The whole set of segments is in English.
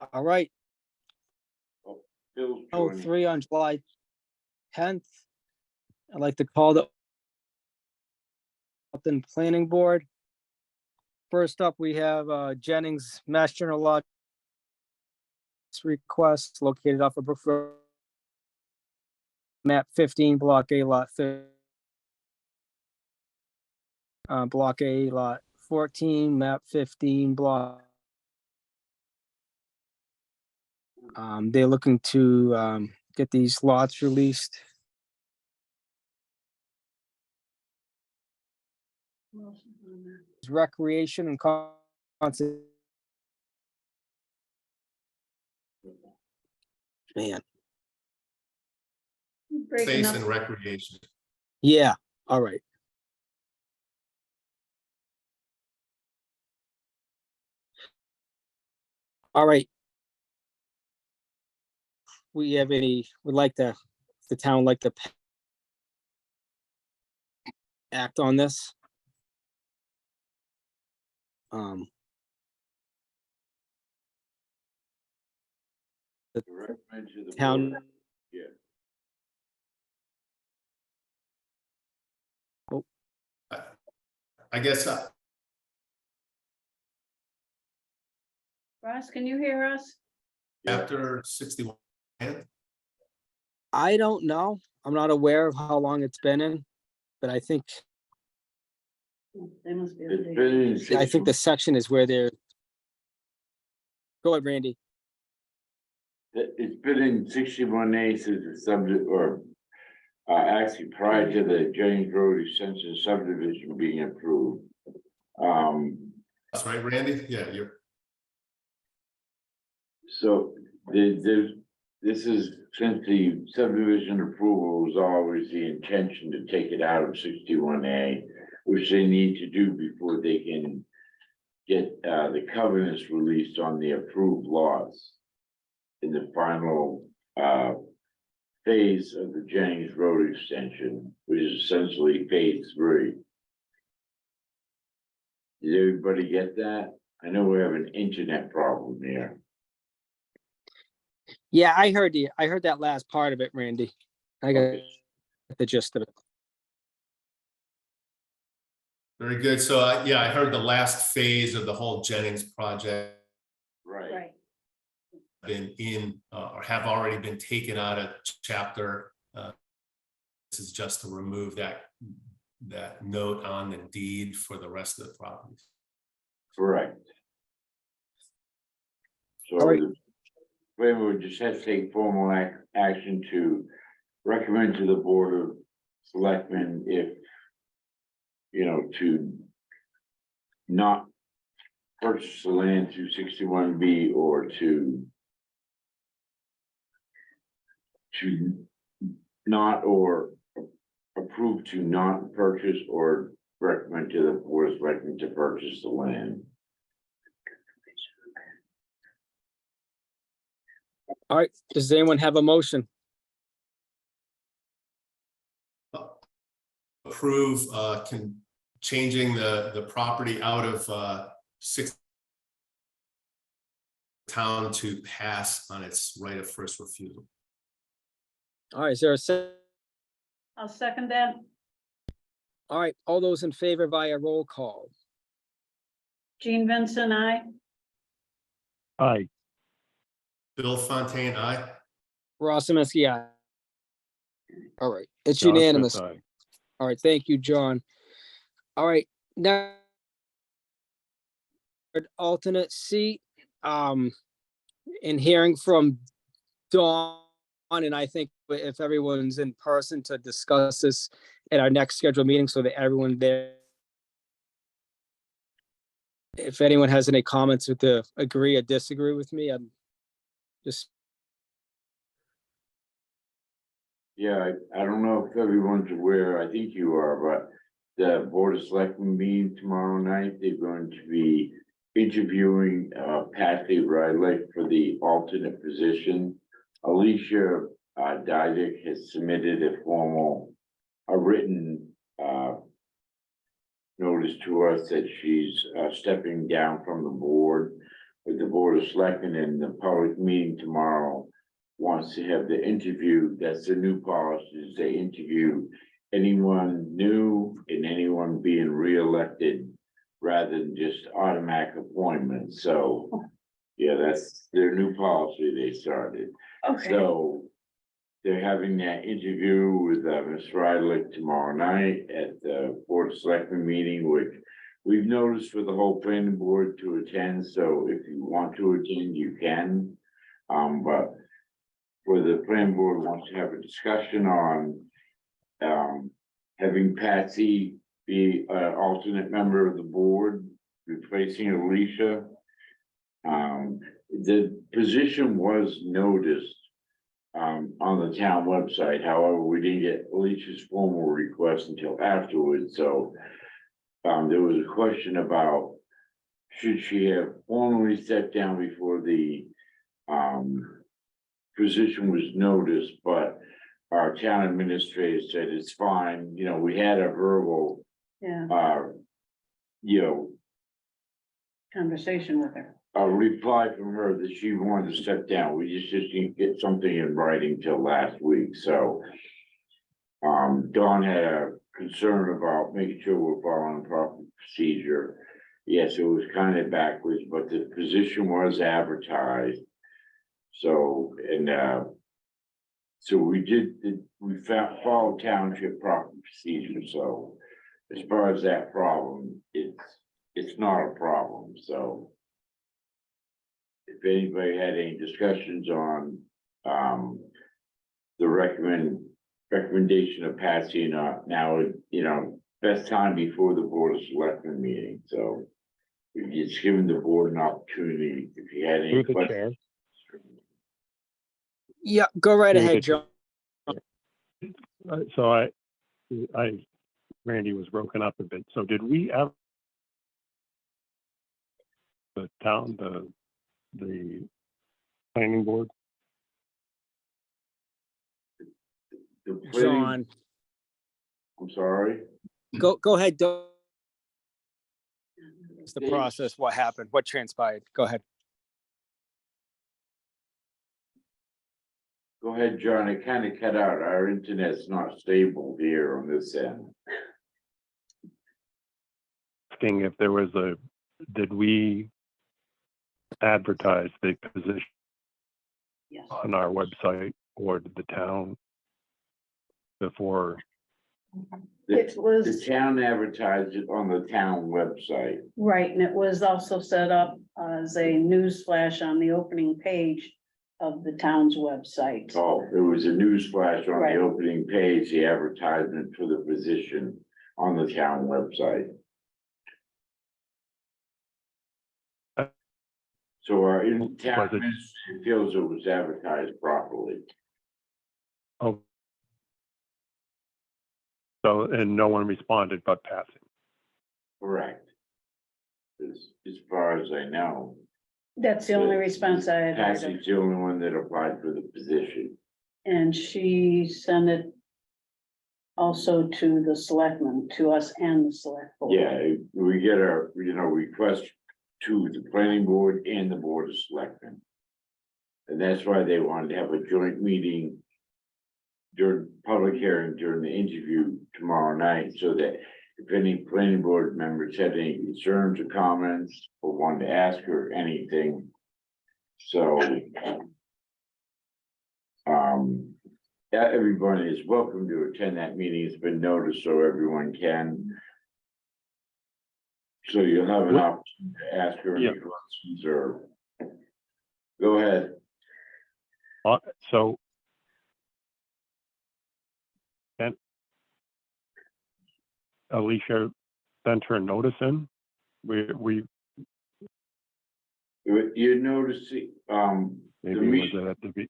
All right, Bill's joining. 03 on July 10th. I'd like to call the Upton Planning Board. First up, we have Jennings Mass General Law request located off of Brookfield, map 15, block A, lot 30. Block A, lot 14, map 15, block. They're looking to get these lots released. Recreation and conservation. Man, Breaking Space up. and recreation. yeah, all right. All right. We have any, would like to, the town like to act on this? Recommend to the Town, board. Yeah. I guess Ross, can you hear us? after 61. I don't know. I'm not aware of how long it's been in, but I think, They must be. It's been in I think the section is where they're. Go ahead, Randy. It's been in 61A since the subject, or actually prior to the Jennings Road extension subdivision being approved. That's right, Randy? Yeah, you're. So this is, since the subdivision approval was always the intention to take it out of 61A, which they need to do before they can get the covenants released on the approved lots in the final phase of the Jennings Road extension, which is essentially phase 3. Did everybody get that? I know we have an internet problem here. Yeah, I heard that last part of it, Randy. I got Okay. the gist of it. Very good. So yeah, I heard the last phase of the whole Jennings project Right. Right. been in or have already been taken out of chapter. This is just to remove that note on the deed for the rest of the properties. Correct. So All right. we would just have to take formal action to recommend to the Board of Selectmen if, you know, to not purchase the land through 61B or to not, or approve to not purchase, or recommend to the Board of Selectmen to purchase the land. All right, does anyone have a motion? Approve changing the property out of 6 town to pass on its right of first refusal. All right, is there a second? I'll second that. All right, all those in favor via roll call. Jean Vincent, I. Aye. Bill Fontaine, aye. Ross Zielinski, aye. All right, it's John Smith, unanimous. aye. All right, thank you, John. All right, now alternate seat, in hearing from Dawn, and I think if everyone's in person to discuss this at our next scheduled meeting so that everyone there, if anyone has any comments with the agree or disagree with me, I'm just. Yeah, I don't know if everyone's aware, I think you are, but the Board of Selectmen meeting tomorrow night, they're going to be interviewing Patty Riley for the alternate position. Alicia Dydick has submitted a written notice to us that she's stepping down from the board. with the Board of Selectmen in the public meeting tomorrow wants to have the interview, that's the new policy, is they interview anyone new and anyone being reelected rather than just automatic appointments. So, yeah, that's their new policy they started. Okay, So they're having that interview with Ms. Rydlick tomorrow night at the Board of Selectmen meeting, which we've noticed for the whole planning board to attend. So if you want to attend, you can. But for the planning board wants to have a discussion on having Patsy be an alternate member of the board, replacing Alicia. The position was noticed on the town website. However, we didn't get Alicia's formal request until afterwards, so there was a question about should she have formally stepped down before the position was noticed, but our town administrator said it's fine. You know, we had a verbal, yeah, you know, conversation with her. a reply from her that she wanted to step down. We just didn't get something in writing till last week, so. Dawn had a concern about making sure we're following proper procedure. Yes, it was kind of backwards, but the position was advertised. So, and, so we followed township proper procedure, so. As far as that problem, it's not a problem, so. If anybody had any discussions on, the recommendation of Patsy, now, you know, best time before the Board of Selectmen meeting, so. It's given the board an opportunity, if you had any Through the questions. chair. Yeah, go right Through the ahead, chair. John. So Randy was broken up a bit. So did we ever the planning board? The planning- John, I'm sorry. go ahead. It's the process, what happened, what transpired. Go ahead. Go ahead, John. It kind of cut out. Our internet's not stable here on this end. Asking if there was did we advertise the position Yes, on our website or did the town before? it The was, town advertised it on the town website. right, and it was also set up as a news flash on the opening page of the town's website. Oh, there was a news flash on Right. the opening page, the advertisement for the position on the town website. So our town Was it- administrator feels it was advertised properly. Oh. So, and no one responded but Patsy. Correct. As far as I know, That's the only response I had. heard of. Patsy's the only one that applied for the position. And she sent it also to the selectmen, to us and the select board. Yeah, we get a, request to the planning board and the Board of Selectmen. And that's why they wanted to have a joint meeting during public hearing during the interview tomorrow night, so that if any planning board members had any concerns or comments or wanted to ask her anything. So yeah, everyone is welcome to attend that meeting. It's been noticed so everyone can. So you'll have an opportunity to ask her any Yeah. questions or. Go ahead. So. And Alicia sent her notice in. We You notice, maybe was it at the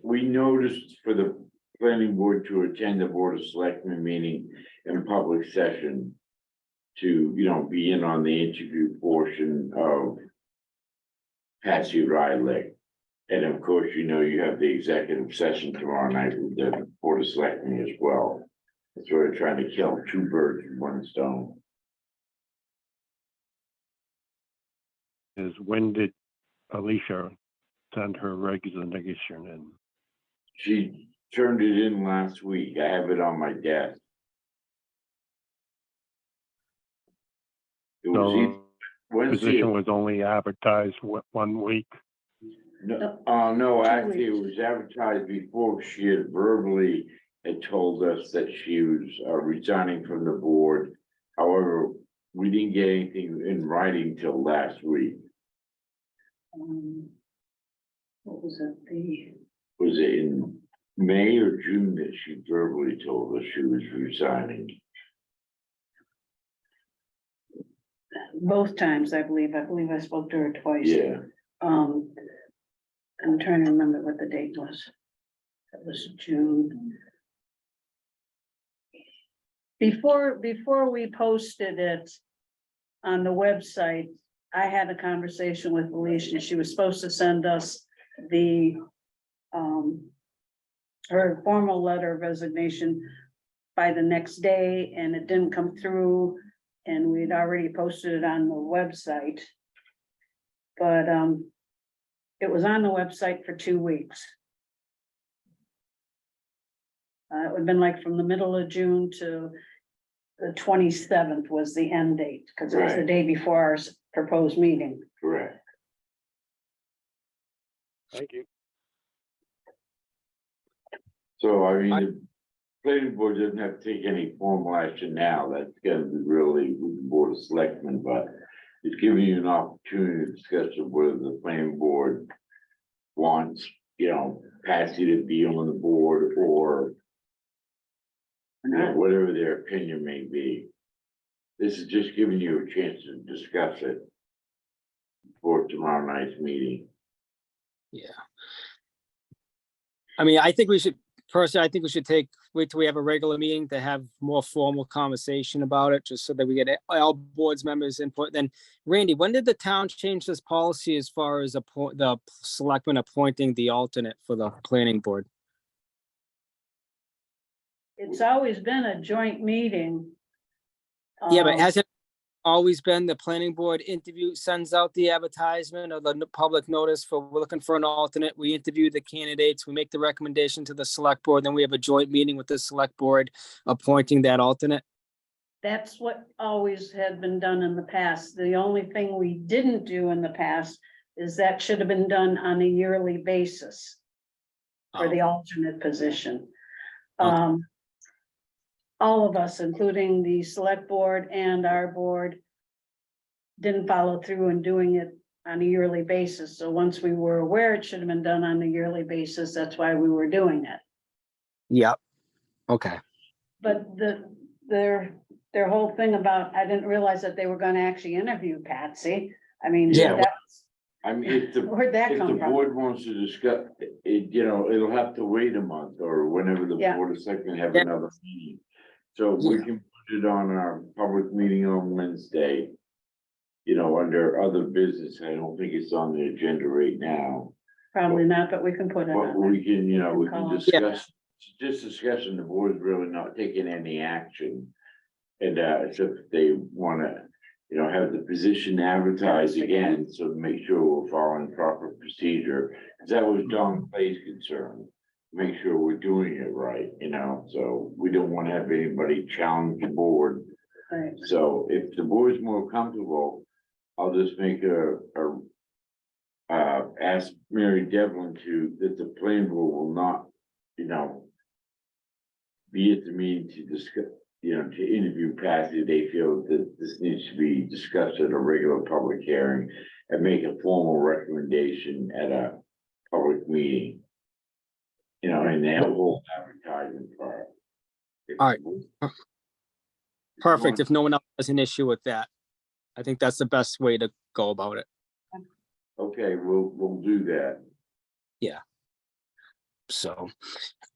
we noticed for the planning board to attend the Board of Selectmen meeting in public session. To, be in on the interview portion of Patsy Rydlick. And of course, you have the executive session tomorrow night with the Board of Selectmen as well. That's where we're trying to kill two birds with one stone. is when did Alicia send her resignation in? She turned it in last week. I have it on my desk. It was So Wednesday. position was only advertised 1 week. No, Two actually, it weeks. was advertised before she had verbally had told us that she was resigning from the board. However, we didn't get anything in writing till last week. What was it, Was it in May or June that she verbally told us she was resigning? both times, I believe I spoke to her twice. Yeah, I'm trying to remember what the date was. That was June. Before we posted it on the website, I had a conversation with Alicia. She was supposed to send us the, her formal letter of resignation by the next day, and it didn't come through, and we'd already posted it on the website. But, it was on the website for 2 weeks. It would have been like from the middle of June to the 27th was the end date, because it was the Right. day before our proposed meeting. correct. Thank you. So, I mean, the planning board doesn't have to take any formal action now. That's gonna be really with the board of selectmen, but it's giving you an opportunity to discuss whether the planning board wants, Patsy to be on the board or whatever their opinion may be. This is just giving you a chance to discuss it for tomorrow night's meeting. Yeah. I mean, I think we should, personally, I think we should wait till we have a regular meeting to have more formal conversation about it, just so that we get all boards members input. Then Randy, when did the town change this policy as far as the selectmen appointing the alternate for the planning board? It's always been a joint meeting. Yeah, but Um, has it always been the planning board sends out the advertisement or the public notice we're looking for an alternate? We interview the candidates, we make the recommendation to the select board, then we have a joint meeting with the select board appointing that alternate. That's what always had been done in the past. The only thing we didn't do in the past is that should have been done on a yearly basis for the alternate position. Okay. All of us, including the select board and our board, didn't follow through in doing it on a yearly basis. So once we were aware it should have been done on a yearly basis, that's why we were doing it. Yep. Okay. But their whole thing about, I didn't realize that they were gonna actually interview Patsy. I mean, Yeah. that's, I mean, where'd that if the come from? board wants to discuss it, it'll have to wait a month or whenever the Yeah. board of selectmen have Yeah. another meeting. So we Yeah. can put it on our public meeting on Wednesday. Under other business. I don't think it's on the agenda right now. Probably not, but we can put it But on. we can, we can can call it. discuss, just discussion, the board's really not taking any action. And so if they wanna, have the position advertised again, so to make sure we're following proper procedure. Cause that was Don Clay's concern, make sure we're doing it right, so we don't wanna have anybody challenge the board. Right. So if the board's more comfortable, I'll just make ask Mary Devlin that the planning board will not, be at the meeting to discuss, to interview Patsy. They feel that this needs to be discussed at a regular public hearing and make a formal recommendation at a public meeting. And they have a whole advertising part. All right. Perfect. If no one else has an issue with that, I think that's the best way to go about it. Okay, we'll do that. So,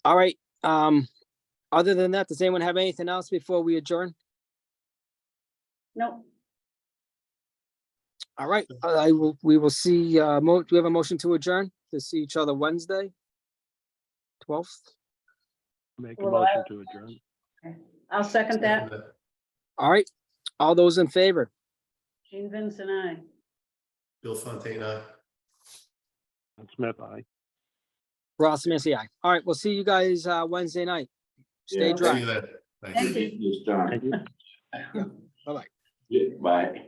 all right. Other than that, does anyone have anything else before we adjourn? Nope. All right, we will see, do we have a motion to adjourn to see each other Wednesday? 12th? Make a Well, motion to adjourn. I'll second that. All right, all those in favor? Gene Vincent, I. Bill Fontaine, aye. Smith, aye. Ross Missy, aye. All right, we'll see you guys Wednesday night. Stay Yeah. See dry. you then. Thank Thank you. you. This time. Thank you. Bye-bye. Yeah, bye.